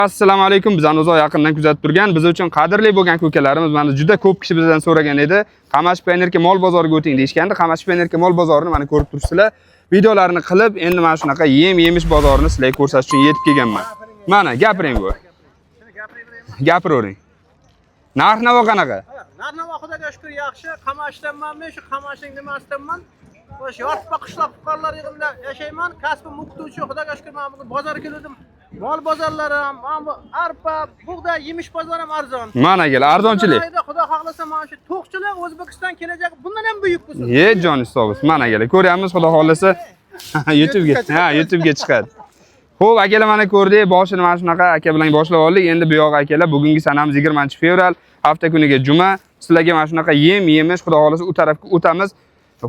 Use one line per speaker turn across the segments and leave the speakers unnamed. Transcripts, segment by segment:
Assalomu alaykum. Bizani uzoq yaqindan kuzatib turgan, biz uchun qadrli bo'lgan ko'kalarimiz mana juda ko'p kishi bizdan so'ragan edi. Qamash Pionerka mol bozoriga o'ting deyshgandi. Qamash Pionerka mol bozorini mana ko'rib turibsizlar. Videolarini qilib, endi mana shunaqa yem-yemish bozorini sizlarga ko'rsatish uchun yetib kelganman. Mana gapiring bu. Gapiravering. Narx-navo qanaqa?
Narx-navo Xudoga shukr yaxshi. Qamashdanman, men shu Qamashning nimasidanman. O'sha Yortpa qishloq fuqarolar yig'inida yashayman. Kasbim o'qituvchi. Xudoga shukr men bu bozorga keldim. Mol bozorlari ham, arpa, bug'doy, yemish bozori ham arzon.
Mana kel, arzonchilik.
Xudo xohlasa mana shu to'qchilik O'zbekiston kelajagi bundan ham buyuk bo'lsin.
Joni sog' bo'lsin. Mana kel, ko'ryapmiz, Xudo xohlasa YouTube'ga chiqadi. Xo'p, akalar mana ko'rdik, boshini mana shunaqa aka bilan boshlab oldik. Endi bu yoq akalar, bugungi sanamiz 20-fevral, hafta kuniga juma. Sizlarga mana shunaqa yem-yemish, Xudo xohlasa u tarafga o'tamiz.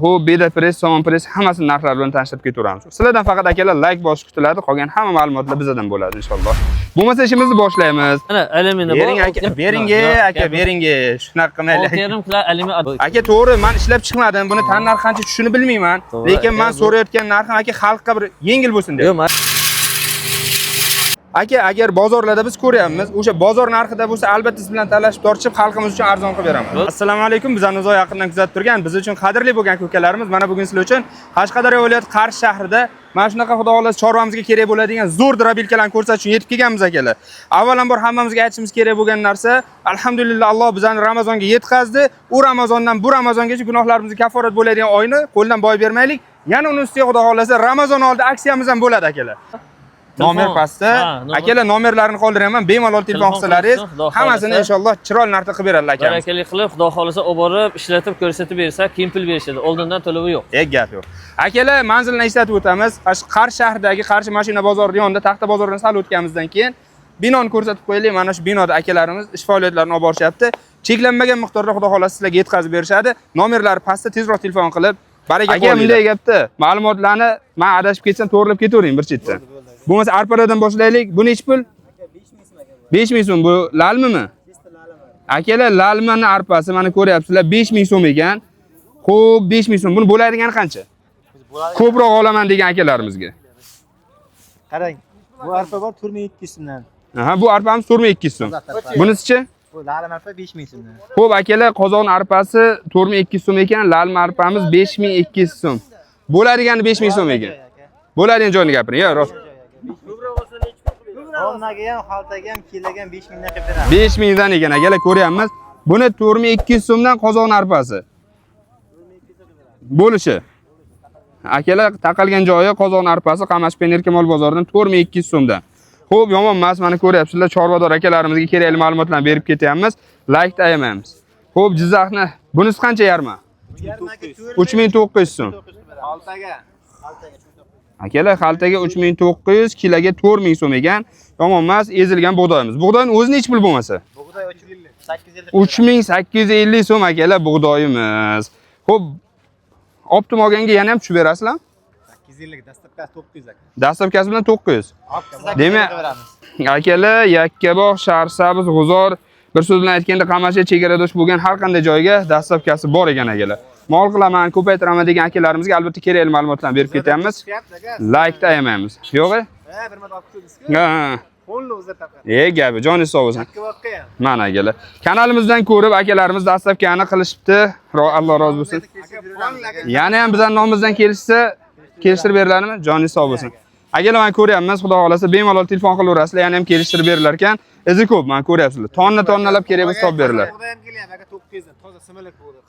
Xo'p, beda press, somon press hammasini narxlari bilan tanishtirib ketaveramiz. Sizlardan faqat akalar like bosish kutiladi, qolgan hamma ma'lumotlar bizdan bo'ladi inshaalloh. Bo'lmasa ishimizni boshlaymiz.
Mana alyuminiy
bering aka, bering. Shunaqa qilmaylik.
6,5 kilo alyuminiy.
Aka, to'g'ri, men ishlab chiqmadim. Buni tan narxi qancha tushishini bilmayman. Lekin men so'rayotgan narxim aka xalqqa bir yengil bo'lsin deb. Aka, agar bozorlarda biz ko'ryapmiz, o'sha bozor narxida bo'lsa, albatta siz bilan talashib tortishib xalqimiz uchun arzon qilib beraman. Assalomu alaykum. Bizani uzoq yaqindan kuzatib turgan, biz uchun qadrli bo'lgan ko'kalarimiz, mana bugun sizlar uchun Qashqadaryo viloyati Qarshi shahrida mana shunaqa xudo xohlasa chorvamizga kerak bo'ladigan zo'r drobilkalarni ko'rsatish uchun yetib kelganmiz akalar. Avvalambor hammamizga aytishimiz kerak bo'lgan narsa, alhamdulillah Alloh bizani Ramazonga yetkazdi. U Ramazondan bu Ramazongacha gunohlarimizga kaforat bo'ladigan oyni qo'ldan boy bermaylik. Yana uni ustiga xudo xohlasa Ramazon oldi aksiyamiz ham bo'ladi akalar. Nomer pastda. Akalar nomerlarini qoldiryapman. Bemalol telefon qilsalaringiz, hammasini inshaalloh chiroyli narxda qilib beradilar akamiz.
Barakali qilib, Xudo xolasa olib borib, ishlatib ko'rsatib bersa, keyin pul berishadi. Oldindan to'lovi yo'q.
Gap yo'q. Akalar, manzilni eslatib o'tamiz. Qarshi shahridagi Qarshi mashina bozori yonida, Taxta bozoridan sal o'tganimizdan keyin binoni ko'rsatib qo'yaylik. Mana shu binoda akalarimiz ish faoliyatlarini olib borishyapti. Cheklanmagan miqdorda Xudo xolasa sizlarga yetkazib berishadi. Nomerlari pastda, tezroq telefon qilib, baraka qo'yinglar. Aka, bunday gapda ma'lumotlarni men adashib ketsam to'g'rilab ketavering bir chetdan. Bo'lmasa arpalardan boshlaylik. Bu nech pul? 5000 so'm. Bu lalmimi? Akalar, lalmani arpasi mana ko'ryapsizlar, 5000 so'm ekan. Xo'p, 5000 so'm. Buni bo'laydigani qancha? Ko'proq olaman degan akalarimizga.
Qarang, bu arpa bor 4200 so'mdan.
Aha, bu arpamiz 4200 so'm. Bunisichi?
Bu lalm arpa 5000 so'mdan.
Xo'p, akalar, qozon arpasi 4200 so'm ekan, lalm arpamiz 5200 so'm. Bo'ladigani 5000 so'm ekan. Bo'ladigan joyini gapiring, yo, rost.
Olmaga ham, xaltaga ham, kiloga ham 5000 dan qilib beramiz.
5000 dan ekan, akalar ko'ryapmiz. Buni 4200 so'mdan qozon arpasi. Bo'lishi. Akalar, taqalgan joyi qozon arpasi Qamash Pionerka mol bozoridan 4200 so'mdan. Xo'p, yomon emas, mana ko'ryapsizlar, chorvador akalarimizga kerakli ma'lumotlarni berib ketyapmiz. Like ayamaymiz. Xo'p, Jizzaxni bunisi qancha yarmi? 3900 so'm.
Xaltaga.
Akalar, xaltaga 3900, kiloga 4000 so'm ekan. Yomon emas, ezilgan bug'doyimiz. Bug'doyning o'zi nech pul bo'lmasa?
Bug'doy 850.
3850 so'm akalar bug'doyimiz. Xo'p, optim olganga yana ham tushib berasizlar?
850 dastlabkasi 900 aka.
Dastlabkasi bilan 900. Demak, akalar, Yakkabog', Sharsabz, G'uzor, bir so'z bilan aytganda Qamashi chegaradosh bo'lgan har qanday joyga dastlabkasi bor ekan akalar. Mol qilaman, ko'paytiraman degan akalarimizga albatta kerakli ma'lumotlarni berib ketyapmiz. Like da ayamaymiz. Yo'q-e?
Bir marta olib ko'rdingizku.
Ha.
Qo'lni o'zida taqadi.
Gapi, joningiz sog' bo'lsin.
Yakkabog'ga ham.
Mana akalar. Kanalimizdan ko'rib akalarimiz dastlabkani qilishibdi. Alloh rozi bo'lsin. Yana ham bizning nomimizdan kelishsa, kelishtirib beriladimi? Joningiz sog' bo'lsin. Akalar, men ko'ryapmiz, Xudo xolasa bemalol telefon qilaverasizlar, yana ham kelishtirib berilar ekan. Izi ko'p, men ko'ryapsizlar. Tonnalab kerak bo'lsa topib berilar.
Bug'doy ham kelyapti aka 900 dan. Toza similak bug'doy.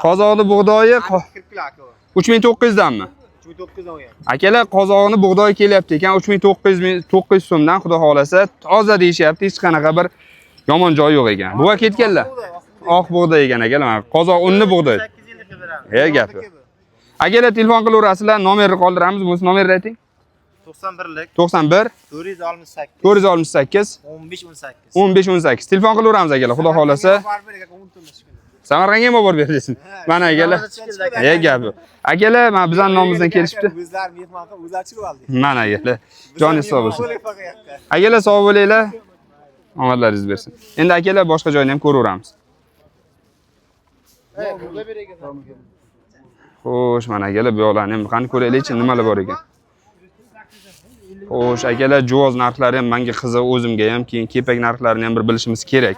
Qozoqni bug'doyi
40 kilo aka.
3900 danmi?
3900 dan o'yadi.
Akalar, qozoqni bug'doyi kelyapti ekan 3900 so'mdan, Xudo xolasa, toza deyishyapti, hech qanaqa bir yomon joyi yo'q ekan. Buga ketganlar. Oq bug'doy ekan akalar, qozoq unni bug'doy.
850 qilib beramiz.
Gapi. Akalar, telefon qilaverasizlar, nomerni qoldiramiz. Bu nomerni ayting.
91lik
91
468
468
1518.
1518. Telefon qilaveramiz akalar, Xudo xolasa. Samarqandga ham olib berasiz. Mana akalar. Gapi. Akalar, men bizning nomimizdan kelishibdi.
O'zlari mehmon qilib, o'zlari chirib oldik.
Mana akalar. Joningiz sog' bo'lsin. Akalar, sog' bo'linglar. Omadlaringiz bersin. Endi akalar, boshqa joyni ham ko'raveramiz. Xo'sh, mana akalar, bu yoqlarni ham qani ko'raylikchi, nimalar bor ekan. Xo'sh, akalar, juvoz narxlari ham menga qiziq, o'zimga ham, keyin kepak narxlarini ham bir bilishimiz kerak.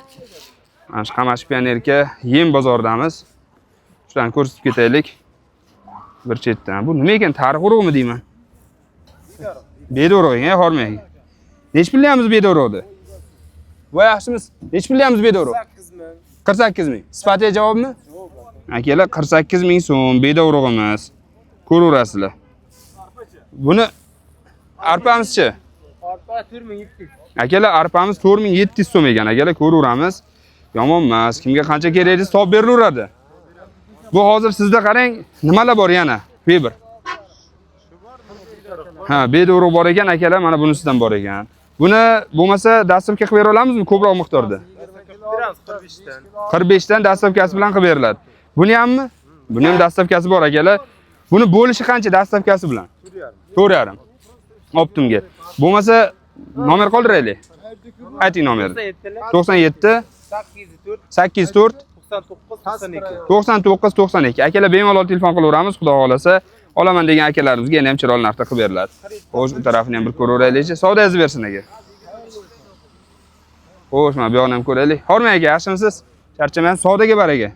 Mana shu Qamashi pionerka yem bozordamiz. Shularni ko'rsatib ketaylik. Bir chetdan. Bu nima ekan? Tarix urug'mi deyman? Bedorog, hormang. Nech pullayamiz bedorog'ni? Voy yaxshimiz. Nech pullayamiz bedorog? 48 ming. Sifatiga javobmi? Akalar, 48 ming so'm bedorog'imiz. Ko'raverasizlar. Buni arpamizchi?
Arpa 4700.
Akalar, arpamiz 4700 so'm ekan. Akalar, ko'raveramiz. Yomon emas. Kimga qancha kerak desa topib berilaveradi. Bu hozir sizda qarang, nimalar bor yana? Feber. Ha, bedorog bor ekan, akalar, mana bunisidan bor ekan. Buni bo'lmasa dastlabki qilib bera olamizmi ko'proq miqdorda? 45 dan dastlabkasi bilan qilib beriladi. Buni hammi? Buni ham dastlabkasi bor akalar. Buni bo'lishi qancha dastlabkasi bilan? 4,5. Optimga. Bo'lmasa nomer qoldiraylik. Ayting nomerni. 97 804 99 92. Akalar, bemalol telefon qilaveramiz, xudo xolasa. Olaman degan akalarimizga yana ham chiroyli narxda qilib beriladi. Xo'sh, bu tarafini ham bir ko'raveraylik-chi. Savdoyingizni bersin aka. Xo'sh, mana bu yoqni ham ko'raylik. Hormang aka, yaxshimisiz? Charchamaysiz, savdoga bar aka.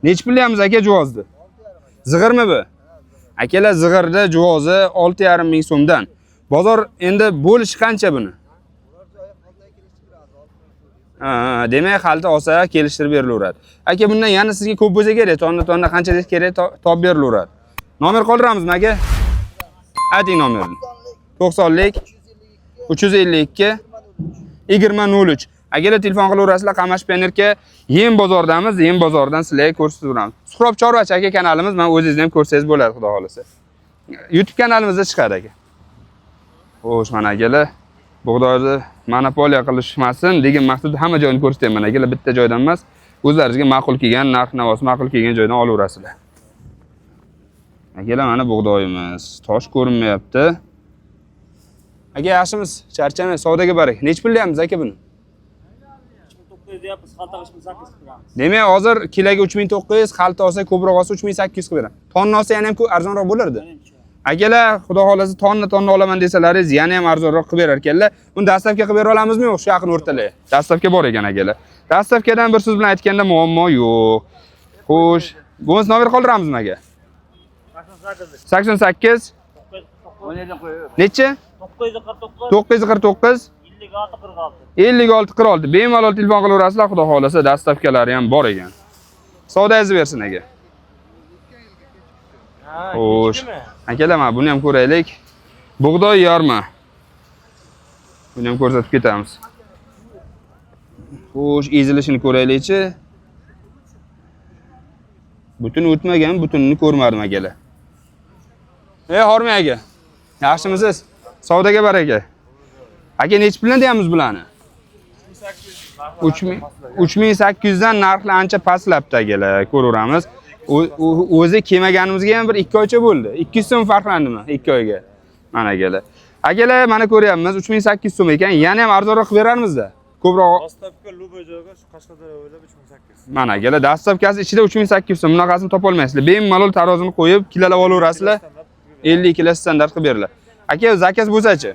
Nech pullayamiz aka juvozni? Zig'irmi bu? Akalar, zig'irda juvozi 6,5 ming so'mdan. Bozor endi bo'lishi qancha buni? Demak, xalta olsa kelishtirib berilaveradi. Aka, bundan yana sizga ko'p bo'lsa kerak, tonna qancha kerak topib berilaveradi. Nomer qoldiramizmi aka? Ayting nomerni. 90lik 352 2003. Akalar, telefon qilaverasizlar. Qamashi pionerka yem bozordamiz, yem bozordan sizlarga ko'rsatib beramiz. Suhrob Chorvachi aka kanalimiz, men o'zingizni ham ko'rsangiz bo'ladi, xudo xolasa. YouTube kanalimizda chiqadi aka. Xo'sh, mana akalar, bug'doyni monopoliya qilishmasin degan maqsadda hamma joyini ko'rsatyapman akalar, bitta joydan emas, o'zlaringizga ma'qul kelgan, narx-navosi ma'qul kelgan joydan olaverasizlar. Akalar, mana bug'doyimiz. Tosh ko'rinmayapti. Aka, yaxshimiz? Charchamay, savdoga boring. Nech pullayapmiz aka buni?
3900 deyapmiz, xalta 3800 qilamiz.
Demak, hozir kiloga 3900, xalta olsa ko'proq olsa 3800 qilib beraman. Tonna olsa yana ham arzonroq bo'lardi. Akalar, xudo xolasa tonna olaman desalaringiz, yana ham arzonroq qilib berar ekanlar. Buni dastlabki qilib bera olamizmi yo'q? Shu yaqin o'rtalarga. Dastlabki bor ekan akalar. Dastlabkidan bir so'z bilan aytganda muammo yo'q. Xo'sh, bo'lmasa nomer qoldiramizmi aka? 88 necha? 949 56 46. Bemalol telefon qilaverasizlar, xudo xolasa dastlabkalari ham bor ekan. Savdoyingizni bersin aka. Xo'sh. Akalar, mana buni ham ko'raylik. Bug'doy yorma. Buni ham ko'rsatib ketamiz. Xo'sh, ezilishini ko'raylik-chi. Butun o'tmagan, butunini ko'rmadim akalar. Hormang aka. Yaxshimisiz? Savdoga bar aka. Aka, nech puldan deyamiz bularni? 3800 dan narxlar ancha pastlabdi akalar, ko'raveramiz. O'zi kelmaganimizga ham bir 2 oycha bo'ldi. 200 so'm farqlandimi 2 oyga? Mana akalar. Akalar, mana ko'ryapmiz, 3800 so'm ekan, yana ham arzonroq qilib berarmiz-da. Ko'proq
dastlabki luboy joyga shu Qashqadaryo o'ylab 3800.
Mana akalar, dastlabkasi ichida 3800 so'm. Bunaqasini topa olmaysizlar. Bemalol tarozini qo'yib, kilolab olaverasizlar. 50 kilo standart qilib beriladi. Aka, zakaz bo'lsa-chi?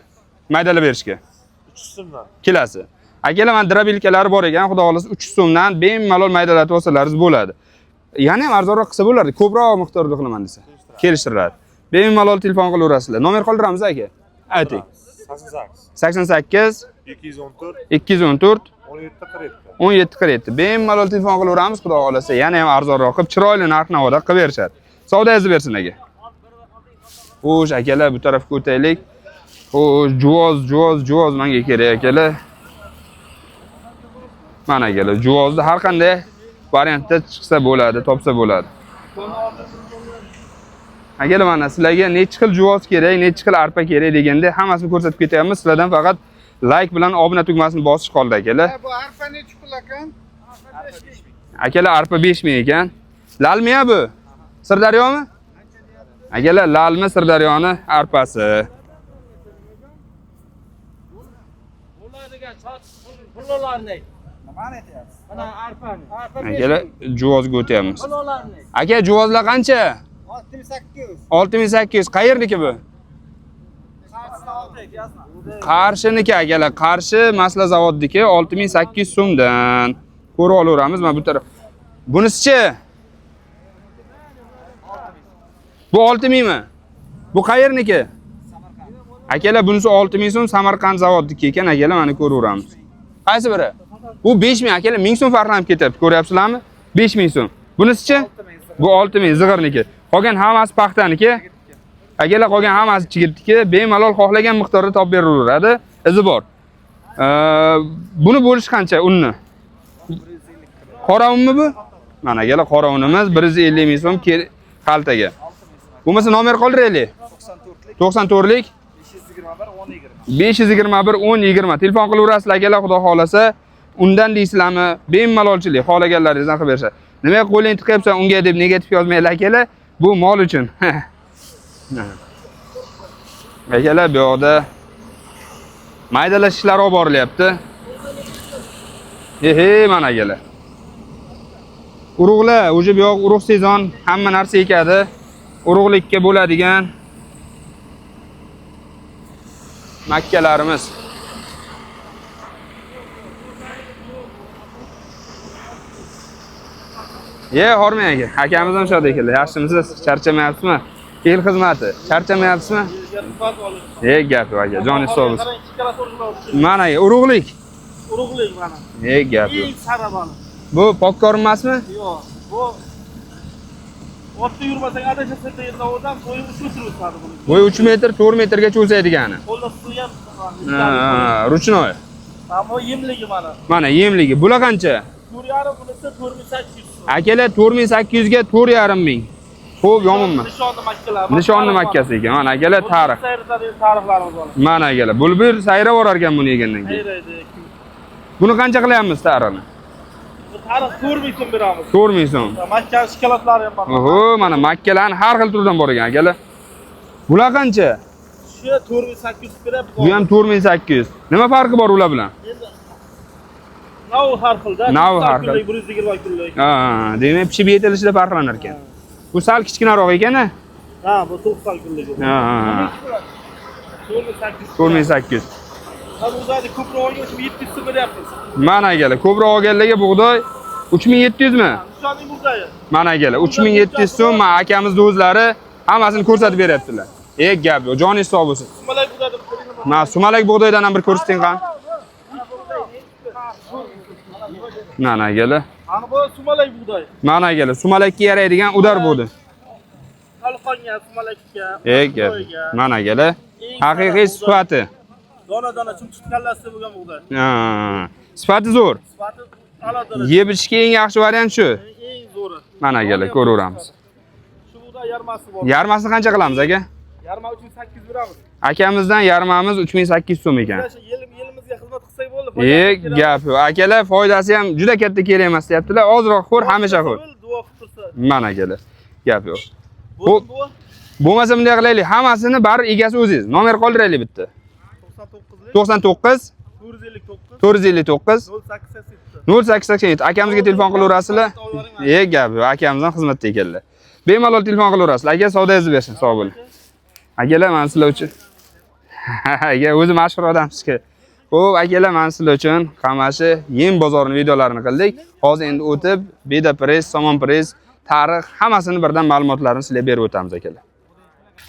Maydalab berishga.
300 so'mdan.
Kilasi. Akalar, mana drabilkalari bor ekan, xudo xolasa 300 so'mdan bemalol maydalatib olsalaringiz bo'ladi. Yana ham arzonroq qilsa bo'lardi. Ko'proq miqdorda qilaman desa. Kelishtiriladi. Bemalol telefon qilaverasizlar. Nomer qoldiramiz aka. Ayting. 88 214 1747. Bemalol telefon qilaveramiz, xudo xolasa yana ham arzonroq qilib, chiroyli narx-navoda qilib berishadi. Savdoyingizni bersin aka. Xo'sh, akalar, bu tarafga o'taylik. Xo'sh, juvoz menga kerak akalar. Mana akalar, juvozni har qanday variantda chiqsa bo'ladi, topsa bo'ladi. Akalar, mana sizlarga necha xil juvoz kerak, necha xil arpa kerak deganda hammasini ko'rsatib ketyapmiz. Sizlardan faqat like bilan obuna tugmasini bosish qoldi akalar.
Bu arpa necha pul ekan?
Akalar, arpa 5000 ekan. Lalmi bu? Sirdaryomi? Akalar, lalmi Sirdaryoni arpasi.
Bo'ladigan pullarni. Mana aytyapsiz. Mana arpani.
Akalar, juvozga o'tyapmiz.
Pullarni.
Aka, juvozlar qancha?
6800.
6800. Qayerniki bu? Qarshiniki akalar, Qarshi masla zavodniki 6800 so'mdan. Ko'rib olaveramiz mana bu taraf. Bunisichi? Bu 6000 mi? Bu qayerniki? Akalar bunisi 6000 so'm Samarqand zavodniki ekan akalar, mana ko'raveramiz. Qaysi biri? Bu 5000 akalar, 1000 so'm farqlanib ketyapti, ko'ryapsizlarmi? 5000 so'm. Bunisichi? Bu 6000 zig'irniki. Qolgan hammasi paxtaniki. Akalar qolgan hammasi chigirtniki, bemalol xohlagan miqdorda topib beraveradi. Izi bor. Buni bo'lish qancha unni? Qora unmi bu? Mana akalar qora unimiz 150 ming so'm xaltaga. Bo'lmasa nomer qoldiraylik. 94lik 521 10 20 telefon qilaverasizlar akalar, xudo xolasa. Undan deysizlarmi? Bemalolchilik, xohlaganlaringizdan qilib berishadi. Nimaga qo'ling tiqyapsan unga deb negativ yozmanglar akalar. Bu mol uchun. Akalar bu yoqda maydalash ishlari olib borilyapti. Mana akalar. Urug'lar, o'sha bu yoq urug' sezon, hamma narsa ekadi. Urug'likka bo'ladigan makkalarimiz. Hormang aka. Akamiz ham shod ekanlar. Yaxshimisiz? Charchamayapsizmi? El xizmati. Charchamayapsizmi? Gap aka, joningiz sog' bo'lsin. Mana urug'lik.
Urug'lik mana.
Gap.
Eng sara baliq.
Bu pokkorn emasmi?
Yo'q, bu otda yurmasang adashasang yerdan bo'yi 3 metr o'sadi buni.
Bo'yi 3 metr, 4 metrgacha o'saydigani.
Qo'lda suyam.
Ruchnoy.
Ammo yemligi mana.
Mana yemligi. Bular qancha?
4,5 bunisi 4800 so'm.
Akalar 4800 ga 4,5 ming. Xo'p, yomonmi?
Nishonni makkalar.
Nishonni makkasi ekan. Mana akalar tarix.
Tarixlarimiz bor.
Mana akalar, bulbul sayrab borar ekan buni yegandan keyin. Buni qancha qilyapmiz tarixni?
Tarix 4000 so'm beramiz.
4000 so'm.
Makka shokolatlari ham bor.
Oho, mana makkalarning har xil turidan bor ekan akalar. Bular qancha?
Shu 4800 berib.
Bu ham 4800. Nima farqi bor ular bilan?
Nav har xilda.
Nav har xil.
120 kunlik.
Demak, pishib yetilishida farqlanar ekan. Bu sal kichkinaroq ekan-a?
Ha, bu 90 kunlik. 4800. Ha, bug'doyni ko'proq olgan uchun 700 so'm beryapmiz.
Mana akalar, ko'proq olganlarga bug'doy 3700 mi?
Nishonning bug'doyi.
Mana akalar, 3700 so'm, mana akamizning o'zlari hammasini ko'rsatib beryaptilar. Gap yo'q, joningiz sog' bo'lsin.
Sumalak bug'doydan
Mana sumalak bug'doydan ham bir ko'rsating qani. Mana akalar.
Ana bu sumalak bug'doy.
Mana akalar, sumalakka yaraydigan udar bo'ldi.
Qalqonga, sumalakka.
Gap. Mana akalar, haqiqiy sifati.
Dona chumchuq kallasi bo'lgan bug'doy.
Sifati zo'r.
Sifati a'lo.
Yeb ichishga eng yaxshi variant shu.
Eng zo'ri.
Mana akalar, ko'raveramiz.
Shu bug'doy yarmasi bor.
Yarmasini qancha qilamiz aka?
Yarma 3800 beramiz.
Akamizdan yarmamiz 3800 so'm ekan.
Yelimizga xizmat qilsak bo'ldi.
Gap yo'q. Akalar foydasi ham juda katta kerak emas deyaptilar. Ozroq xo'r, hamisha xo'r.
Duo qilib tursa.
Mana akalar. Gap yo'q. Xo'p. Bo'lmasa bunday qilaylik, hammasini bari egasi o'zingiz. Nomer qoldiraylik bitta. 99 459 0887. Akamizga telefon qilaverasizlar. Gap yo'q. Akamizdan xizmatda ekanlar. Bemalol telefon qilaverasizlar. Aka savdoyingizni bersin, sog' bo'ling. Akalar, men sizlar uchun. Aka, o'zi mashhur odamsiz-ku. Xo'p, akalar, men sizlar uchun Qamashi yem bozorining videolarini qildik. Hozir endi o'tib, Beda Press, Somon Press, tarix hammasini birdan ma'lumotlarini sizlarga berib o'tamiz akalar.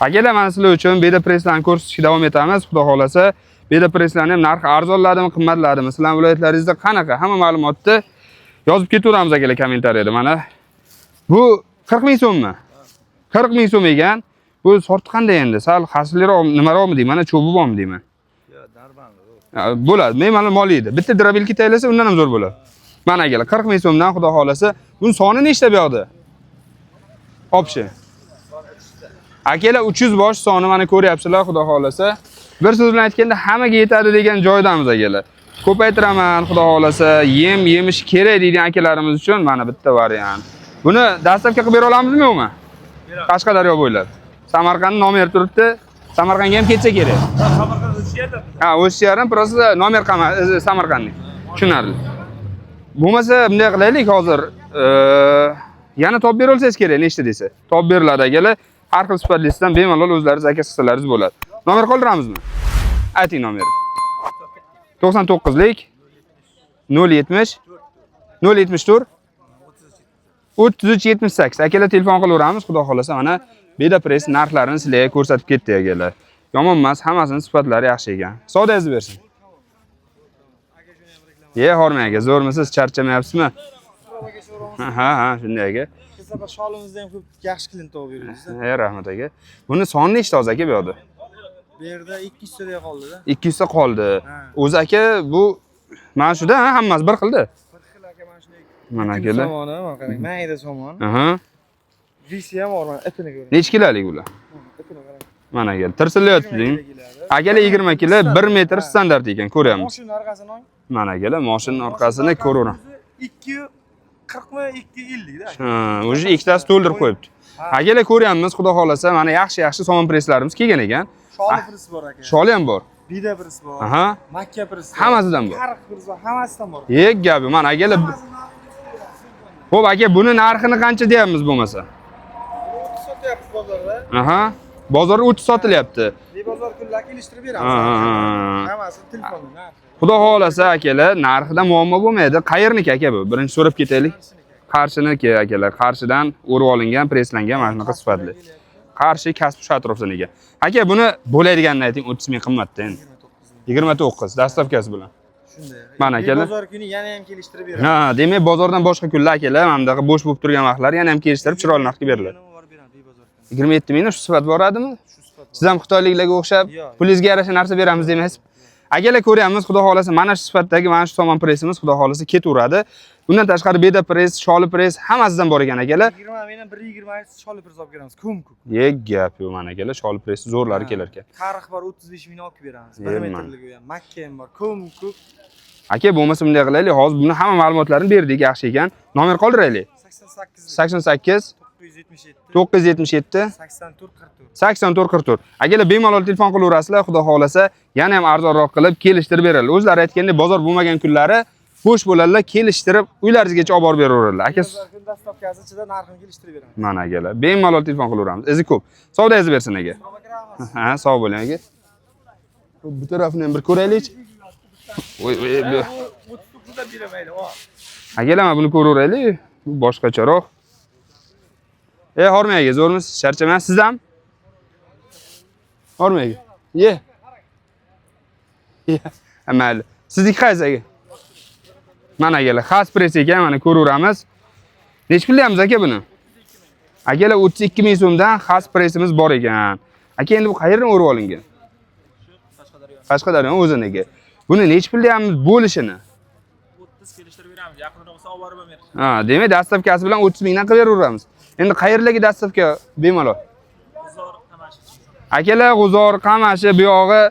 Akalar, men sizlar uchun Beda Presslarni ko'rsatishga davom etamiz. Xudo xolasa, Beda Presslarning ham narxi arzonladimi, qimmatladimi, sizlar viloyatlaringizda qanaqa, hamma ma'lumotni yozib ketaveramiz akalar kommentariyada. Mana bu 40 ming so'mmi? 40 ming so'm ekan. Bu sorti qanday endi? Sal xaslliroq, nimaroqmi deyman, mana cho'bi bormi deyman. Yo'q, darban. Bo'ladi. Men mana mol edi. Bitta drabilka taylasa undan ham zo'r bo'ladi. Mana akalar, 40 ming so'mdan xudo xolasa, buni soni nechta bu yoqda? Opshi. Akalar 300 bosh soni mana ko'ryapsizlar, xudo xolasa. Bir so'z bilan aytganda hammaga yetadi degan joydamiz akalar. Ko'paytiraman, xudo xolasa, yemish kerak deydigan akalarimiz uchun mana bitta variant. Buni dastavka qilib bera olamizmi yo'qmi? Qashqadaryo bo'ylab. Samarqand nomer turibdi. Samarqandga ham ketsa kerak.
Samarqand o'shyapti.
Ha, o'shyapti, просто nomer Samarqandning. Tushunarli. Bo'lmasa bunday qilaylik hozir. Yana top bera olsangiz kerak, nechta desa. Top beriladi akalar. Har xil sifatlisdan bemalol o'zlaringiz zakaz qilsalaringiz bo'ladi. Nomer qoldiramizmi? Ayting nomeri. 99lik 070 074 3378. Akalar telefon qilaveramiz, xudo xolasa mana Beda Press narxlarini sizlarga ko'rsatib ketdi akalar. Yomon emas, hammasining sifatlari yaxshi ekan. Savdoyingizni bersin. Hormang aka, zo'rmisiz, charchamayapsizmi? Ha, shunday aka.
Biz sholimizda ham ko'p yaxshi klient topib beramiz.
Rahmat aka. Buni soni nechta hozir aka bu yoqda?
Bu yerda 200 ta qoldi-da.
200 ta qoldi. O'zi aka bu mana shuda hammasi bir xilda.
Bir xil aka mana shunday.
Mana akalar.
Somoni, mana qarang, mayda somon. Visi ham bor, mana ipini ko'ring.
Necha kilolik ular?
Ipini qarang.
Mana aka, tirsilyapti. Akalar 20 kilo, 1 metr standart ekan, ko'ryapmiz.
Mashina orqasini oling.
Mana akalar, mashina orqasini ko'raveramiz.
240 mi 250 da.
O'zi ikkitasi to'ldirib qo'yibdi. Akalar ko'ryapmiz, xudo xolasa, mana yaxshi somon preslarimiz kelgan ekan.
Sholi pres bor aka.
Sholi ham bor.
Beda pres bor. Makka pres bor.
Hammasidan bor.
Qariq pres bor, hammasidan bor.
Gapi, mana akalar. Xo'p, aka, buni narxini qancha deyapmiz bo'lmasa?
30 sotyapmiz bozorda.
Bozorda 30 sotilyapti.
Bozor kunlar kelishtirib beramiz. Hammasi telefonda.
Xudo xolasa akalar, narxida muammo bo'lmaydi. Qayerniki aka bu? Birinchi so'rab ketaylik. Qarshiniki akalar, Qarshidan o'rib olingan, preslangan mana shunaqa sifatli. Qarshi kasb shu atrofdaniga. Aka, buni bo'ladiganini ayting, 30 ming qimmatda endi. 29 dastavkasi bilan.
Shunday.
Mana akalar.
Bozor kuni yana ham kelishtirib beramiz.
Demak, bozordan boshqa kunlar akalar, mana bunaqa bo'sh bo'lib turgan vaqtlar yana ham kelishtirib chiroyli narxga beriladi. 27 mingdan shu sifat boradimi?
Shu sifat.
Siz ham xitoyliklarga o'xshab, pulingizga yarasha narsa beramiz demaysiz. Akalar ko'ryapmiz, xudo xolasa, mana shu sifatdagi mana shu somon presimiz xudo xolasa ketaveradi. Bundan tashqari Beda Press, Sholi Press hammasidan bor ekan akalar.
20 mingdan 120 Sholi Press olib beramiz. Ko'p.
Gap yo'q mana akalar, Sholi Press zo'rlari kelar ekan.
Qariq bor 35 mingdan olib beramiz. 1 metrligi ham, Makka ham bor. Ko'p.
Aka, bo'lmasa bunday qilaylik. Hozir buni hamma ma'lumotlarini berdik, yaxshi ekan. Nomer qoldiraylik. 88 977 8444. Akalar bemalol telefon qilaverasizlar, xudo xolasa, yana ham arzonroq qilib kelishtirib beradi. O'zlari aytgandek, bozor bo'lmagan kunlari bo'sh bo'ladilar, kelishtirib uylaringizgacha olib borib beraveradilar. Aka,
dastavkasi ichida narxini kelishtirib beramiz.
Mana akalar, bemalol telefon qilaveramiz. Izi ko'p. Savdoyingizni bersin aka. Sog' bo'ling aka. Bu tarafni ham bir ko'raylik. Voy, bu. Akalar, mana buni ko'raveraylik. Bu boshqacharoq. Hormang aka, zo'rmisiz? Charchamaysiz siz ham? Hormang aka. Mayli. Sizniki qaysi aka? Mana akalar, xas press ekan, mana ko'raveramiz. Nech pullayapmiz aka buni? Akalar, 32 ming so'mdan xas pressimiz bor ekan. Aka, endi bu qayerdan o'rib olingan? Qashqadaryo o'ziniki. Buni nech pullayapmiz bo'lishini?
30 kelishtirib beramiz. Yaqinroq bo'lsa olib borib beramiz.
Demak, dastavkasi bilan 30 mingdan qilib beraveramiz. Endi qayerlarga dastavka bemalol?
G'uzor, Qamashi.
Akalar, G'uzor, Qamashi bu yog'i,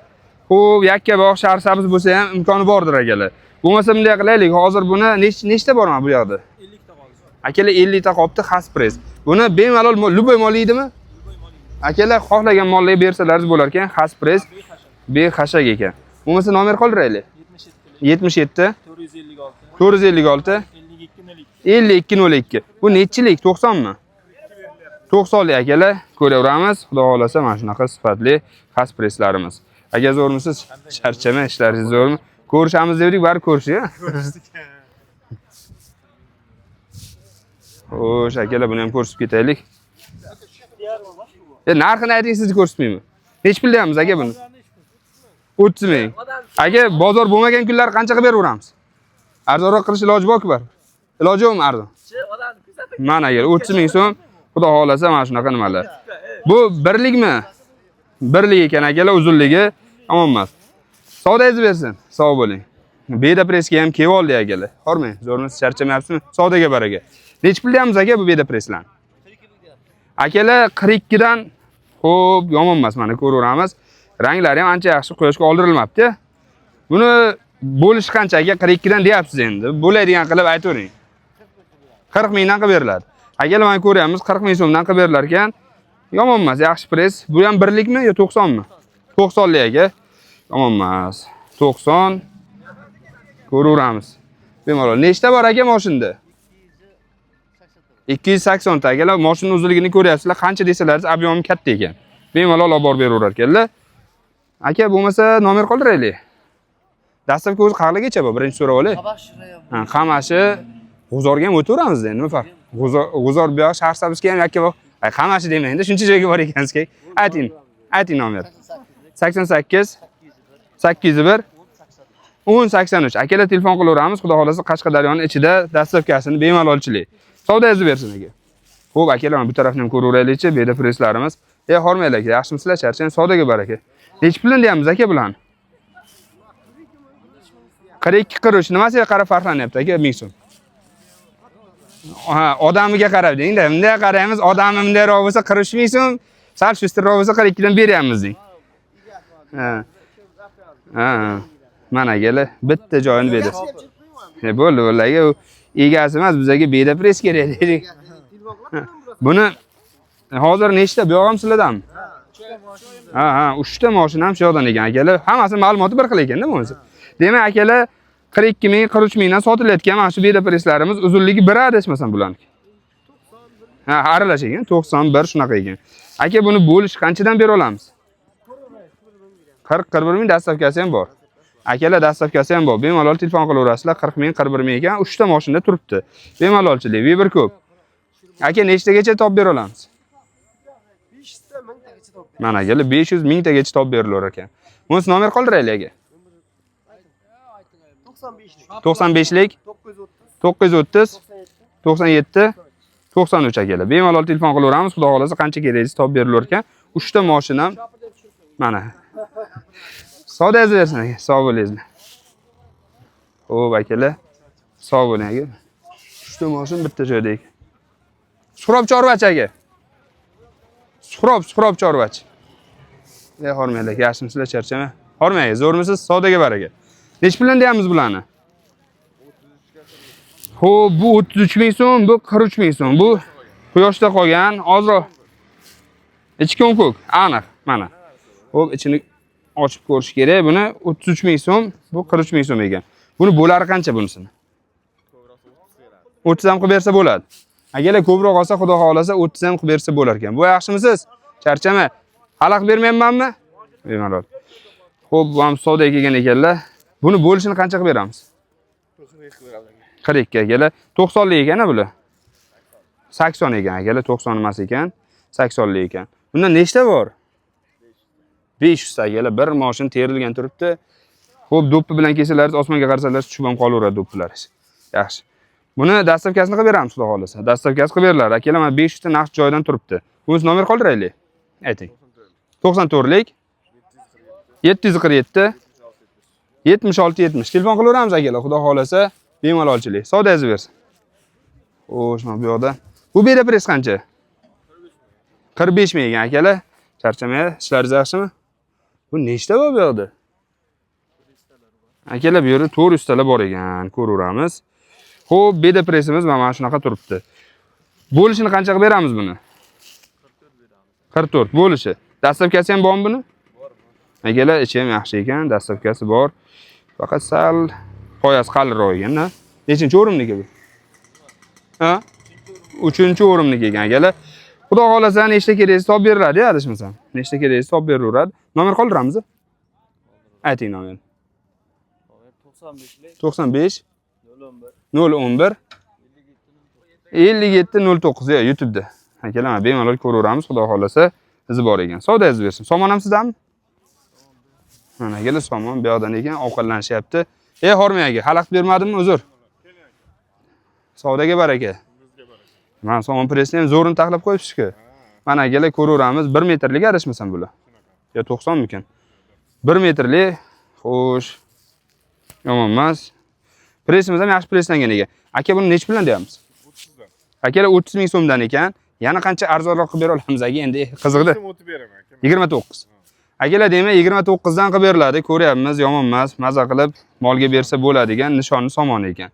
xo'p, Yakkabog', Sharsabz bo'lsa ham imkoni bordir akalar. Bo'lmasa bunday qilaylik. Hozir buni nechta bormi bu yoqda?
50 ta qoldi.
Akalar 50 ta qolibdi xas press. Buni bemalol luboy molliydimi? Akalar, xohlagan mollarga bersalaringiz bo'lar ekan, xas press bexashak ekan. Bo'lmasa nomer qoldiraylik. 77 456 5202. Bu nechilik? 90 mi? 90lik akalar, ko'raveramiz. Xudo xolasa, mana shunaqa sifatli xas presslarimiz. Aka, zo'rmisiz? Charchama, ishlaringiz zo'rmi? Ko'rishamiz dedik, bari ko'rishing. Xo'sh, akalar, buni ham ko'rsatib ketaylik. Narxini ayting, sizni ko'rsatmaymi? Nech pullayapmiz aka buni? 30 ming. Aka, bozor bo'lmagan kunlar qancha qilib beraveramiz? Arzonroq qilish iloji borku bar. Iloji yo'qmi arzon? Mana aka, 30 ming so'm. Xudo xolasa, mana shunaqa nimalar. Bu birlikmi? Birlik ekan akalar, uzunligi tamom emas. Savdoyingizni bersin. Sog' bo'ling. Beda Pressga ham kelib oldik akalar. Hormang, zo'rmisiz, charchamayapsizmi? Savdoga baraka. Nech pullayapmiz aka bu Beda Presslarni? Akalar, 42 dan xo'p, yomon emas, mana ko'raveramiz. Ranglari ham ancha yaxshi, quyoshga oldirilmabdi. Buni bo'lish qancha aka? 42 dan deyapsiz endi. Bo'ladigan qilib aytavering. 40 mingdan qilib beriladi. Akalar, mana ko'ryapmiz, 40 ming so'mdan qilib berilar ekan. Yomon emas, yaxshi press. Bu ham birlikmi yo 90 mi? 90lik aka. Yomon emas. 90. Ko'raveramiz. Bemalol. Nechta bor aka mashinada? 280 ta akalar. Mashinaning uzunligini ko'ryapsizlar. Qancha desalaringiz, obyomi katta ekan. Bemalol olib borib beraverar ekanlar. Aka bo'lmasa nomer qoldiraylik. Dastlabki o'zi qayergacha bu? Birinchi so'rab olay. Ha, Qamashi G'uzorga ham o'taveramiz endi, nima farq? G'uzor bu yoq Shahrisabzga ham yakka bor. Qamashi demang-da, shuncha joyga bor ekansiz-ku. Ayting nomer. 88 801 1083. Akalar telefon qilaveramiz. Xudo xolasa Qashqadaryoning ichida dastlabkasini bemalolchilik. Savdoyingizni bersin aka. Xo'p, akalar, bu tarafni ham ko'raveraylikchi, bu yerda preslarimiz. Hormaylar aka, yaxshimisizlar? Charchang, savdoga baraka. Necha pulin deyapmiz aka bularni? 42 43. Nimasiga qarab farqlanyapti aka? 1000 so'm. Ha, odamiga qarab deng-da. Bunday qaraymiz, odami bundayroq bo'lsa 43 ming so'm, sal shustirroq bo'lsa 42 dan beryapmiz deng. Ha. Mana kelar, bitta joyini berdi. Bo'ldi, aka, egasi emas, bizga beda pres kerak dedik. Buni hozir nechta? Bu yoq ham sizlardanmi? Ha, 3 ta mashina ham shu yoqdan ekan akalar. Hammasi ma'lumoti bir xil ekanda bo'lsa. Demak, akalar 42 ming, 43 mingdan sotilayotgan mana shu beda preslarimiz uzunligi 1 adashmasam bularniki. Ha, aralash ekan, 91 shunaqa ekan. Aka, buni bo'lish qanchadan bera olamiz? 40-41 ming dastlabkasi ham bor. Akalar, dastlabkasi ham bor. Bemalol telefon qilaverasizlar. 40 ming, 41 ming ekan, 3 ta mashina turibdi. Bemalolchilik, bir ko'p. Aka, nechtagacha topib bera olamiz?
500 ta 1000 tagacha topib.
Mana akalar, 500 ming tagacha topib berilar ekan. Bunisi nomer qoldiraylik aka. 95lik 930 97 93 akalar. Bemalol telefon qilaveramiz. Xudo xolasa qancha keraksa topib berilar ekan. 3 ta mashina ham mana. Savdoyingizni bersin aka. Sog' bo'lingizmi? Xo'p akalar, sog' bo'ling aka. 3 ta mashina bitta joyda ekan. Surob chorvachi aka. Surob chorvachi. Hormaylar, yaxshimisizlar, charchama? Hormayga, zo'rmisiz? Savdoga baraka. Nech puldan deyapmiz bularni? Xo'p, bu 33 ming so'm, bu 43 ming so'm. Bu quyoshda qolgan, ozroq ichki ko'k, aniq, mana. Xo'p, ichini ochib ko'rish kerak. Buni 33 ming so'm, bu 43 ming so'm ekan. Buni bo'lari qancha bunisini? 30 ham qilib bersa bo'ladi. Akalar, ko'proq olsa, xudo xolasa 30 ham qilib bersa bo'lar ekan. Bu yaxshimisiz? Charchama. Xalaq bermayapmanmi? Bemalol. Xo'p, bu ham savdo kelgan ekanlar. Buni bo'lishini qancha qilib beramiz? 42 akalar. 90lik ekan-a bular. 80 ekan akalar, 90 emas ekan, 80lik ekan. Bundan nechta bor? 500 ta akalar, bir mashina terilgan turibdi. Xo'p, do'ppi bilan kelsalaringiz, osmonga qarasangiz tushib ham qolaveradi do'ppilaringiz. Yaxshi. Buni dastlabkasini qilib beramiz, xudo xolasa. Dastlabkasi qilib beriladi. Akalar, mana 500 ta naqd joydan turibdi. Bunisi nomer qoldiraylik. Ayting. 94lik 747 76 70. Telefon qilaveramiz akalar, xudo xolasa. Bemalolchilik. Savdoyingizni bersin. Xo'sh, mana bu yoqda. Bu beda pres qancha? 45 ming ekan akalar. Charchamay, ishlaringiz yaxshimi? Bu nechta bor bu yoqda? Akalar, bu yerda 400 talar bor ekan, ko'raveramiz. Xo'p, beda presimiz mana shunaqa turibdi. Bo'lishini qancha qilib beramiz buni? 44 bo'lishi. Dastlabkasi ham bormi buni? Bor. Akalar, ichi ham yaxshi ekan, dastlabkasi bor. Faqat sal qoyasi qalinroq ekan-da. Nechinchi o'rimniki bu? Ha? 3-o'rimniki ekan akalar. Xudo xolasa nechta keraksa topib beriladi, adashmasam. Nechta keraksa topib berilaveradi. Nomer qoldiramiz? Ayting nomer. 95 011 57 09 YouTube'da. Akalar, bemalol ko'raveramiz, xudo xolasa izi bor ekan. Savdoyingizni bersin. Somon ham sizdanmi? Mana akalar, somon bu yoqdan ekan, ovqatlanishyapti. Hormay aka, xalaqit bermadimmi, uzr? Savdoga baraka. Mana somon presni ham zo'rini taxlab qo'yibsiz-ku. Mana akalar, ko'raveramiz. 1 metrlik adashmasam bular. Yo 90 mikan. 1 metrlik. Xo'sh. Yomon emas. Presimiz ham yaxshi preslangan ekan. Aka, buni nech puldan deyapmiz? 30 dan. Akalar, 30 ming so'mdan ekan. Yana qancha arzonroq qilib bera olamiz aka? Endi qiziqdi. 29. Akalar, demak 29 dan qilib beriladi. Ko'ryapmiz, yomon emas. Maza qilib molga bersa bo'ladigan nishonni somoni ekan.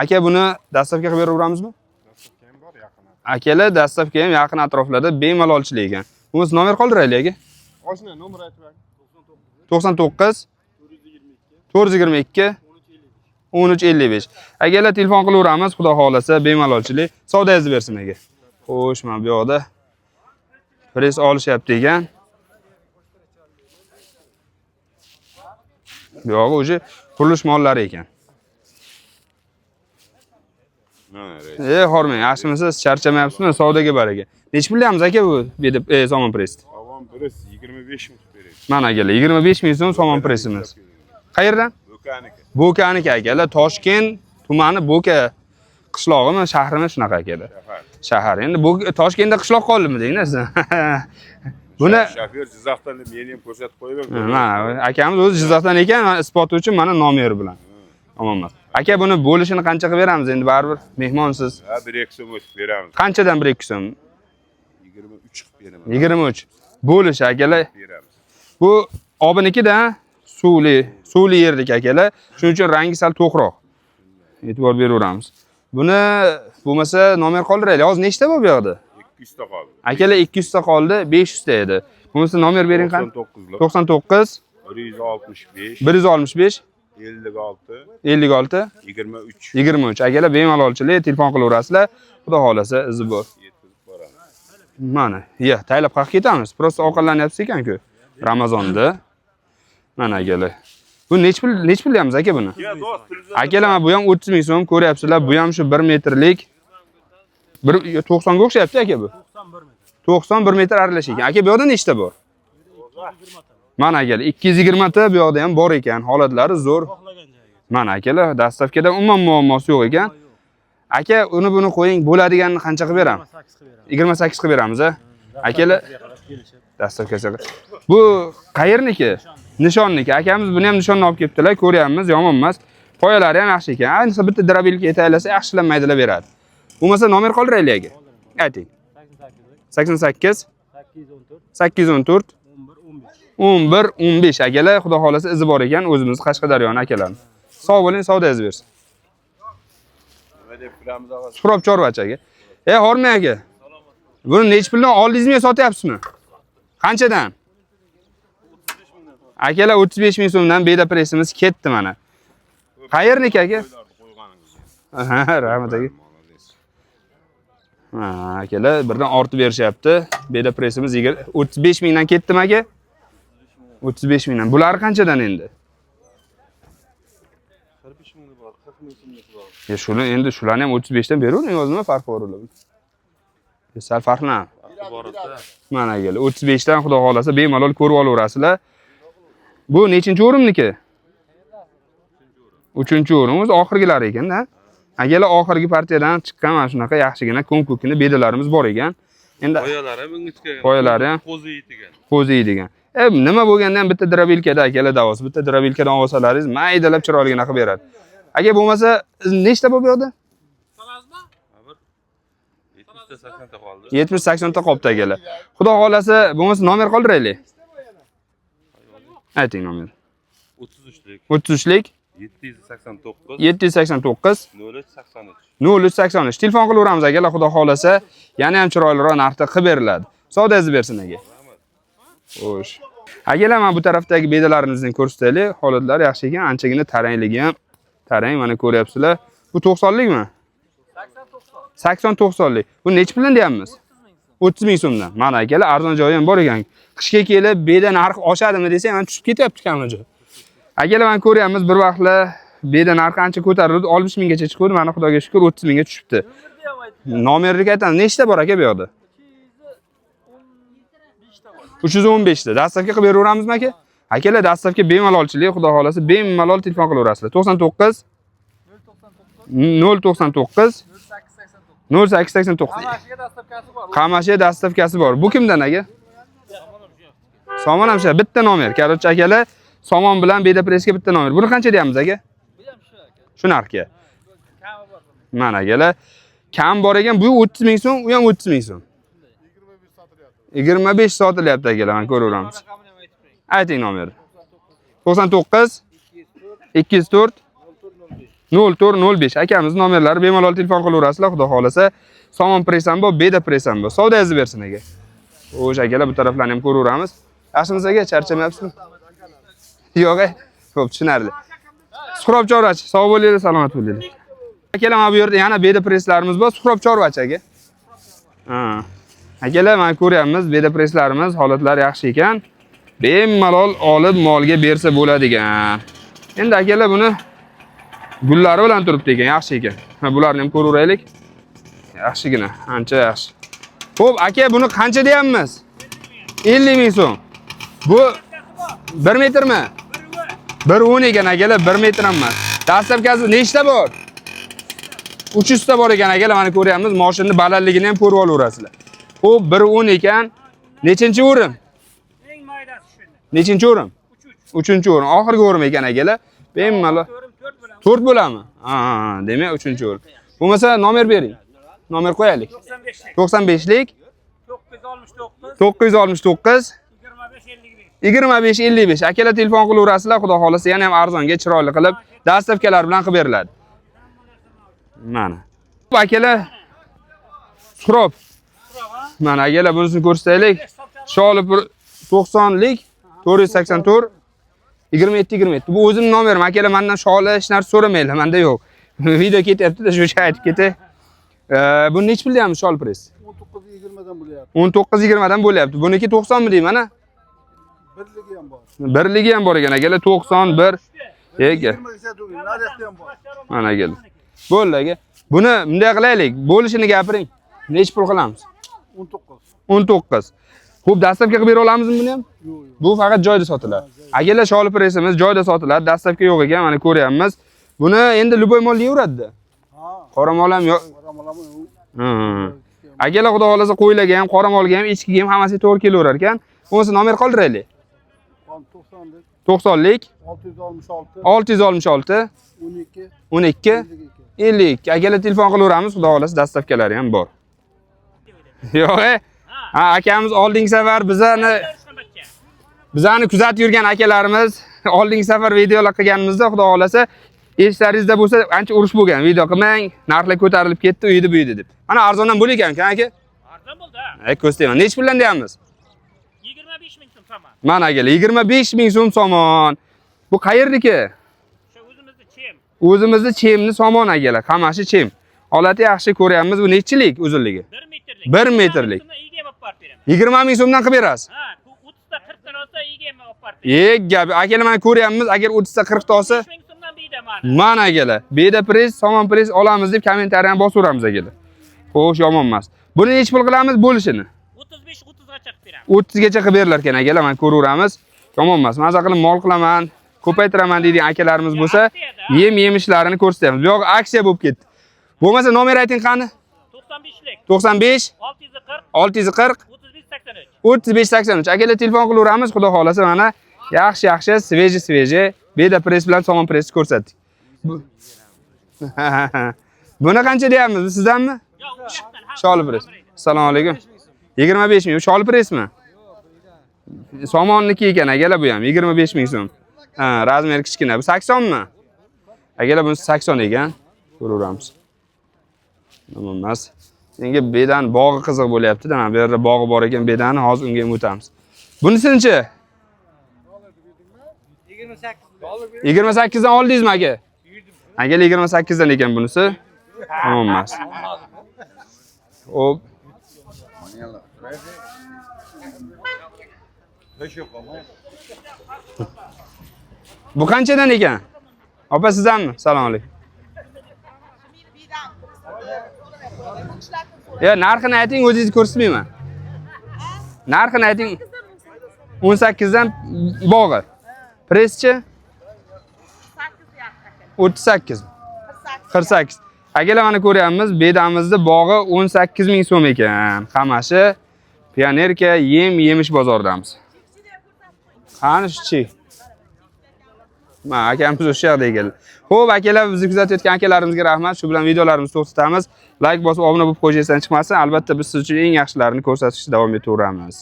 Aka, buni dastlabki qilib beraveramizmi? Dastlabki ham bor yaqin. Akalar, dastlabki ham yaqin atroflarda bemalolchilik ekan. Bunisi nomer qoldiraylik aka. Oshna nomer aytib bering. 99 422 1355. Akalar, telefon qilaveramiz, xudo xolasa bemalolchilik. Savdoyingizni bersin aka. Xo'sh, mana bu yoqda pres olishyapti ekan. Bu yog'i o'sha qurilish mollari ekan. Hormang, yaxshimisiz? Charchamayapsizmi? Savdoga baraka. Nech pulyapmiz aka bu somon press?
Somon press 25 ming beradi.
Mana akalar, 25 ming so'm somon pressimiz. Qayerdan?
Bo'kaniki.
Bo'kaniki akalar, Toshkent tumani Bo'ka qishlog'imi, shahrimi shunaqa akalar. Shahar. Endi bu Toshkentda qishloq qoldimi deysiz? Buni
shofyor Jizzaxdan deb meni ham ko'rsatib qo'yib.
mana akamiz o'zi Jizzaxdan ekan, isboti uchun mana nomer bilan. Amonmas. Aka buni bo'lishini qancha qilib beramiz endi baribir mehmonsiz.
Ha 1-2 so'm o'tib beramiz.
Qanchadan 1-2 so'm?
23 qilib beraman.
23. Bo'lish akalar.
Beramiz.
Bu obinikida suvli yerdik akalar. Shuning uchun rangi sal to'qroq. E'tibor beraveramiz. Buni bo'lmasa nomer qoldiraylik. Hozir nechta bor bu yoqda?
200 ta qoldi.
Akalar 200 ta qoldi, 500 ta edi. Bo'lmasa nomer bering qani? 99
165
165
56
56
23
23. Akalar bemalolchilik telefon qilaverasizlar. Xudo xolasa izi bor.
yetkazib boramiz.
Mana, taylab qayerga ketamiz? Prosta ovqatlanyapsiz ekan-ku. Ramazonda. Mana akalar. Bu nech pul deyapmiz aka buni? Akalar, bu ham 30 ming so'm ko'ryapsizlar. Bu ham shu 1 metrlik 90 ga o'xshayapti aka bu. 91 metr aralash ekan. Aka bu yoqda nechta bor? Mana akalar, 220 ta bu yoqda ham bor ekan. Holatlari zo'r. Mana akalar, dastavkada umuman muammosi yo'q ekan. Aka, uni buni qo'ying, bo'ladiganini qancha qilib beramiz? 28 qilib beramiz, a? Akalar, dastavkasi. Bu qayerniki? Nishonniki. Akamiz buni ham nishonni olib kelibdilar, ko'ryapmiz, yomon emas. Qoyalari ham yaxshi ekan. Ayniqsa bitta drabilka etaklasa yaxshilanmaydilar beradi. Bo'lmasa nomer qoldiraylik aka. Ayting. 88 814 11 15 akalar, xudo xolasa izi bor ekan, o'zimiz Qashqadaryoning akalarimiz. Sog' bo'ling, savdoyingiz bersin.
Nima deb qilamiz og'asi?
Surob chorvachi aka. Hormang aka. Buni nech puldan oldingizmi, sotyapsizmi? Qanchadan? Akalar 35 ming so'mdan beda pressimiz ketdi mana. Qayerniki aka? Ha, rahmat aka. Ha, akalar birdan ortib berishyapti. Beda pressimiz 35 mingdan ketdimi aka? 35 mingdan. Bular qanchadan endi?
45 ming bor, 40 ming so'mlik bor.
Shuni endi shularni ham 35 dan beravering, o'zimga farq bor ular. Sal farqlan. Mana akalar, 35 dan xudo xolasa bemalol ko'rib olaverasizlar. Bu nechinchi o'rimniki? 3-o'rim, o'zi oxirgilari ekan-da. Akalar, oxirgi partiyadan chiqqan mana shunaqa yaxshigina ko'm-ko'kini bedalarimiz bor ekan. Endi
Qoyalari ham ingichka.
Qoyalari ham qo'ziydigan. Nima bo'lganda ham bitta drabilkada akalar davosi, bitta drabilkadan olsalaringiz maydalab chiroyligina qilib beradi. Aka bo'lmasa nechta bor bu yoqda?
Salasizmi? 70-80 ta qoldi.
70-80 ta qolibdi akalar. Xudo xolasa bo'lmasa nomer qoldiraylik. Ayting nomer.
33lik
33lik
789
789
0383.
0383. Telefon qilaveramiz akalar, xudo xolasa yana ham chiroyliroq narxda qilib beriladi. Savdoyingiz bersin aka. Xo'sh. Akalar, mana bu tarafdagi bedalarimizni ko'rsataylik. Holatlar yaxshi ekan, anchagina tarangligi ham tarang, mana ko'ryapsizlar. Bu 90likmi? 80-90lik. Bu nech puldan deyapmiz? 30 ming so'mdan. Mana akalar, arzon joyi ham bor ekan. Qishga kelib beda narxi oshadimi desa, mana tushib ketyapti kamida. Akalar, men ko'ryapmiz bir vaqtlar beda narxi ancha ko'tarildi, 60 minggacha chiqdi. Mana xudoga shukr 30 mingga tushibdi. Nomerni aytamiz, nechta bor aka bu yoqda? 315 ta. Dastavka qilib beraveramizmi aka? Akalar, dastavka bemalolchilik, xudo xolasa bemalol telefon qilaverasizlar. 99 099 0889. Qamashiga dastavkasi bor. Bu kimdan aka? Somon ham shu bitta nomer. Korotchi akalar, somon bilan beda pressga bitta nomer. Buni qancha deyapmiz aka? Shu narxga. Mana akalar, kam bor ekan, bu 30 ming so'm, u ham 30 ming so'm. 25 sotilyapti akalar, men ko'raveramiz. Ayting nomer. 99 204 0405. Akamiz nomerlari bemalol telefon qilaverasizlar, xudo xolasa. Somon press ham bor, beda press ham bor. Savdoyingizni bersin aka. Xo'sh akalar, bu taraflarni ham ko'raveramiz. Yaxshimisiz aka, charchamayapsizmi? Yo'q, xo'p, tushunarli. Suhrob chorvachi, sog' bo'linglar, salomat bo'linglar. Akalar, mana bu yerda yana beda presslarimiz bor. Suhrob chorvachi aka. Ha. Akalar, mana ko'ryapmiz, beda presslarimiz holatlari yaxshi ekan. Bemalol olib molga bersa bo'ladigan. Endi akalar buni gullari bilan turibdi ekan, yaxshi ekan. Ha, bularni ham ko'raveraylik. Yaxshigina, ancha yaxshi. Xo'p, aka, buni qancha deyapmiz? 50 ming so'm. Bu 1 metrmi? 1.10 ekan akalar, 1 metr ham emas. Dastlabkasi nechta bor? 300 ta bor ekan akalar, mana ko'ryapmiz. Mashinani balandligini ham ko'rib olaverasizlar. Xo'p, 1.10 ekan. Nechinchi o'rim?
Eng maydasi shunda.
Nechinchi o'rim? 3-chi o'rim. Oxirgi o'rim ekan akalar. Bemalol 4 bo'ladimi? Ha, demak 3-chi o'rim. Bo'lmasa nomer bering. Nomer qo'yaylik. 95lik 969 25-55. Akalar telefon qilaverasizlar, xudo xolasa yana ham arzonga chiroyli qilib dastavkalar bilan qilib beriladi. Mana. Bu akalar surob. Mana akalar bunisini ko'rsataylik. Sholi 90lik 484 27. Bu o'zim nomerim. Akalar mendan sholi hech narsa so'ramaylar, menda yo'q. Video ketyapti-da, shu aytib ketay. Bu nech pul deyapmiz shol press?
19-20 dan bo'lyapti.
19-20 dan bo'lyapti. Buniki 90 mi deyman, ha?
Birligi ham bor.
Birligi ham bor ekan akalar, 91. Ega.
20 desa to'g'ri, narxi ham bor.
Mana akalar. Bo'ldi aka. Buni bunday qilaylik. Bo'lishini gapiring. Nech pul qilamiz?
19.
19. Xo'p, dastavka qilib bera olamizmi buni ham?
Yo'q.
Bu faqat joyda sotiladi. Akalar, sholi pressimiz joyda sotiladi, dastavka yo'q ekan, mana ko'ryapmiz. Buni endi luboy mol yeyaveradi-da.
Ha.
Qora mol ham yo'q.
Qoramolami yo'q.
Akalar, xudo xolasa qo'ylarga ham, qora molga ham, echkiga ham hammasiga to'g'ri kelaverar ekan. Bo'lmasa nomer qoldiraylik.
90lik
90lik
666
12 52. Akalar telefon qilaveramiz, xudo xolasa dastavkalari ham bor. Yo'q, ha, akamiz oldingi safar bizani kuzatib yurgan akalarimiz oldingi safar videolar qilganimizda, xudo xolasa eshlaringizda bo'lsa, ancha urush bo'lgan. Video qilmang, narxlar ko'tarilib ketdi, uydi buydi deb. Mana arzondan bo'lar ekan, aka.
Arzon bo'ldi.
Ko'rsatayman. Nech puldan deyapmiz?
25 ming so'm somon.
Mana akalar, 25 ming so'm somon. Bu qayerniki?
Shu o'zimizning chem.
O'zimizni chemni somon akalar, qamashi chem. Holati yaxshi ko'ryapmiz. Bu nechilik uzunligi?
1 metrlik.
1 metrlik.
Iga olib borib beraman.
20 ming so'mdan qilib berasiz.
Ha, bu 30 ta 40 ta olsa iga ham olib borib beraman.
Gap, akalar mana ko'ryapmiz, agar 30 ta 40 ta olsa,
5 ming so'mdan biyda mana.
mana akalar, beda press, somon press olamiz deb kommentariy ham bosaveramiz akalar. Xo'sh, yomon emas. Buni nech pul qilamiz bo'lishini?
35-30 gacha qilib beraman.
30 gacha qilib berilar ekan akalar, mana ko'raveramiz. Yomon emas. Maza qilib mol qilaman, ko'paytiraman deydigan akalarimiz bo'lsa, yemishlarini ko'rsatamiz. Bu yoq aksiya bo'lib ketdi. Bo'lmasa nomer ayting qani?
95lik
95
640
640
3583.
3583. Akalar telefon qilaveramiz, xudo xolasa mana yaxshi, sveji, beda press bilan somon press ko'rsatdik. Buni qancha deyapmiz? Bu sizdanmi? Sholi press. Assalomu alaykum. 25 ming. Sholi pressmi? Somonniki ekan akalar, bu ham 25 ming so'm. Ha, razmer kichkina. Bu 80 mi? Akalar, bunisi 80 ekan. Ko'raveramiz. Nima emas. Menga bedan bog'i qiziq bo'lyapti-da. Mana bu yerda bog'i bor ekan, bedani hozir unga ham o'tamiz. Bunisi-chi? 28 dan oldingizmi aka? Akalar, 28 dan ekan bunisi. Tamam emas. Hop. Bu qanchadan ekan? Opa, sizdanmi? Assalomu alaykum. Ya, narxini ayting, o'zingiz ko'rsatmayman. Narxini ayting. 18 dan bog'i. Presschi? 38. 48. Akalar, mana ko'ryapmiz, bedamizda bog'i 18 ming so'm ekan. Qamashi Pionerka yemish bozoridamiz. Qani shu-chi? Mana akamiz o'sha yerda ekanlar. Xo'p, akalar, bizni kuzatayotgan akalarimizga rahmat. Shu bilan videolarimizni to'xtatamiz. Like bosib, obuna bo'lib qo'yingizdan chiqmasin. Albatta biz siz uchun eng yaxshilarini ko'rsatishda davom etaveramiz.